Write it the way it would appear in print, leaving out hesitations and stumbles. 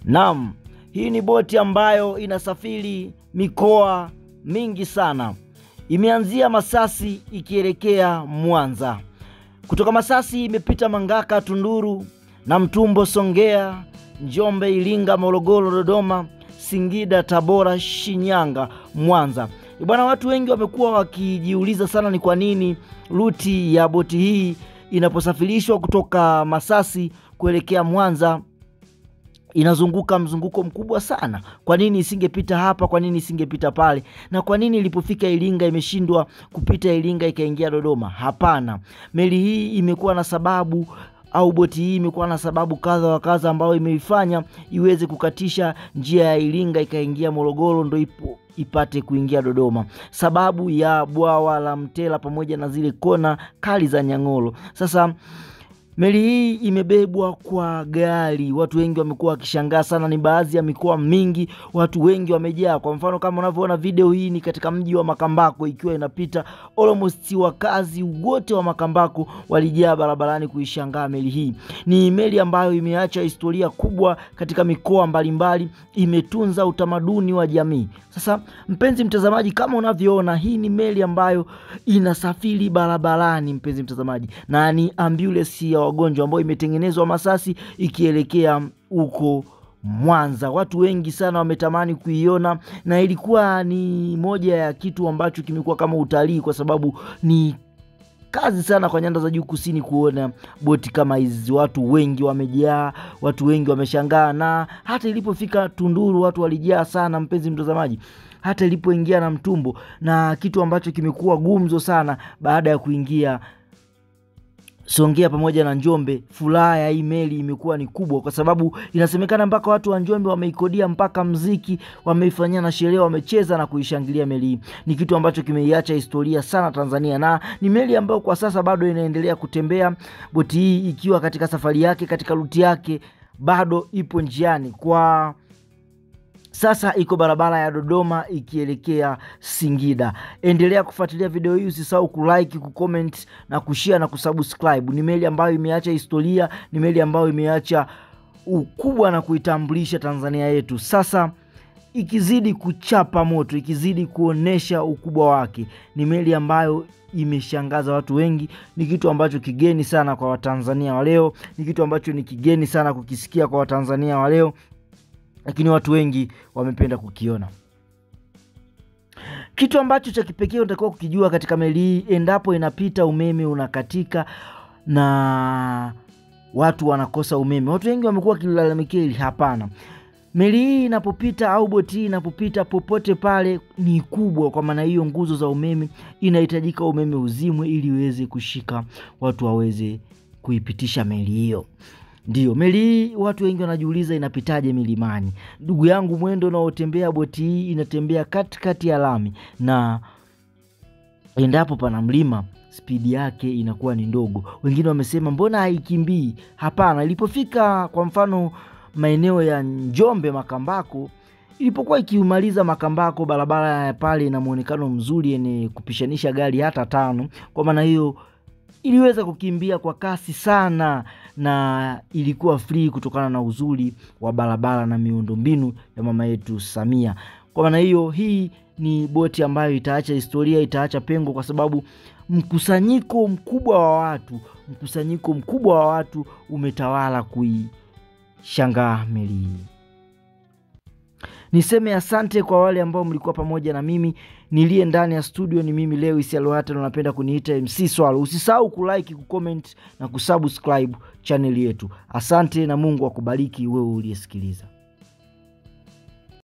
Naam, hii ni boti ambayo inasafiri mikoa mingi sana. Imeanzia Masasi ikielekea Mwanza. Kutoka Masasi imepita Mangaka, Tunduru, Namtumbo, Songea, Njombe, Iringa, Morogoro, Dodoma, Singida, Tabora, Shinyanga, Mwanza. Bwana, watu wengi wamekuwa wakijiuliza sana ni kwa nini ruti ya boti hii inaposafirishwa kutoka Masasi kuelekea Mwanza inazunguka mzunguko mkubwa sana. Kwa nini isingepita hapa? Kwa nini isingepita pale? Na kwa nini ilipofika Iringa imeshindwa kupita Iringa ikaingia Dodoma? Hapana. Meli hii imekuwa na sababu, au boti hii imekuwa na sababu kadha wa kadha ambayo imeifanya iweze kukatisha njia ya Iringa ikaingia Morogoro ndo ipate kuingia Dodoma. Sababu ya bwawa la Mtela pamoja na zile kona kali za Nyang'oro. Sasa meli hii imebebwa kwa gari. Watu wengi wamekuwa wakishangaa sana, ni baadhi ya mikoa mingi watu wengi wamejaa. Kwa mfano kama unavyoona video hii ni katika mji wa Makambako ikiwa inapita, almost wakazi wote wa Makambako walijaa barabarani kuishangaa meli hii. Ni meli ambayo imeacha historia kubwa katika mikoa mbalimbali, imetunza utamaduni wa jamii. Sasa mpenzi mtazamaji, kama unavyoona hii ni meli ambayo inasafiri barabarani mpenzi mtazamaji, na ni ambulance ya wagonjwa ambayo imetengenezwa Masasi ikielekea huko Mwanza. Watu wengi sana wametamani kuiona, na ilikuwa ni moja ya kitu ambacho kimekuwa kama utalii, kwa sababu ni kazi sana kwa nyanda za juu kusini kuona boti kama hizi. Watu wengi wamejaa, watu wengi wameshangaa, na hata ilipofika Tunduru watu walijaa sana mpenzi mtazamaji, hata ilipoingia Namtumbo, na kitu ambacho kimekuwa gumzo sana baada ya kuingia Songea pamoja na Njombe. Furaha ya hii meli imekuwa ni kubwa, kwa sababu inasemekana mpaka watu wa Njombe wameikodia mpaka mziki, wameifanyia na sherehe, wamecheza na kuishangilia meli hii. Ni kitu ambacho kimeiacha historia sana Tanzania, na ni meli ambayo kwa sasa bado inaendelea kutembea. Boti hii ikiwa katika safari yake, katika ruti yake, bado ipo njiani. Kwa sasa iko barabara ya Dodoma ikielekea Singida. Endelea kufuatilia video hii, usisahau kulike, kucomment na kushare na kusubscribe. Ni meli ambayo imeacha historia, ni meli ambayo imeacha ukubwa na kuitambulisha Tanzania yetu. Sasa ikizidi kuchapa moto, ikizidi kuonesha ukubwa wake, ni meli ambayo imeshangaza watu wengi. Ni kitu ambacho kigeni sana kwa Watanzania wa leo, ni kitu ambacho ni kigeni sana kukisikia kwa Watanzania wa leo, lakini watu wengi wamependa kukiona. Kitu ambacho cha kipekee unatakiwa kukijua katika meli hii, endapo inapita umeme unakatika na watu wanakosa umeme. Watu wengi wamekuwa wakilalamikia hili. Hapana. Meli hii inapopita au boti hii inapopita popote pale ni kubwa, kwa maana hiyo nguzo za umeme inahitajika umeme uzimwe ili iweze kushika watu waweze kuipitisha meli hiyo. Ndio, meli hii watu wengi wanajiuliza inapitaje milimani. Ndugu yangu, mwendo unaotembea boti hii inatembea katikati ya lami, na endapo pana mlima spidi yake inakuwa ni ndogo. Wengine wamesema mbona haikimbii? Hapana, ilipofika kwa mfano maeneo ya Njombe, Makambako, ilipokuwa ikimaliza Makambako, barabara ya pale ina muonekano mzuri yenye kupishanisha gari hata 5. Kwa maana hiyo iliweza kukimbia kwa kasi sana, na ilikuwa free kutokana na uzuri wa barabara na miundombinu ya mama yetu Samia. Kwa maana hiyo hii ni boti ambayo itaacha historia, itaacha pengo, kwa sababu mkusanyiko mkubwa wa watu umetawala kuishangaa meli hii. Niseme asante kwa wale ambao mlikuwa pamoja na mimi. Nilie ndani ya studio ni mimi Lewis Alohata, na napenda kuniita MC Swalo. Usisahau kulike, kucomment na kusubscribe channel yetu. Asante na Mungu akubariki wewe uliyesikiliza.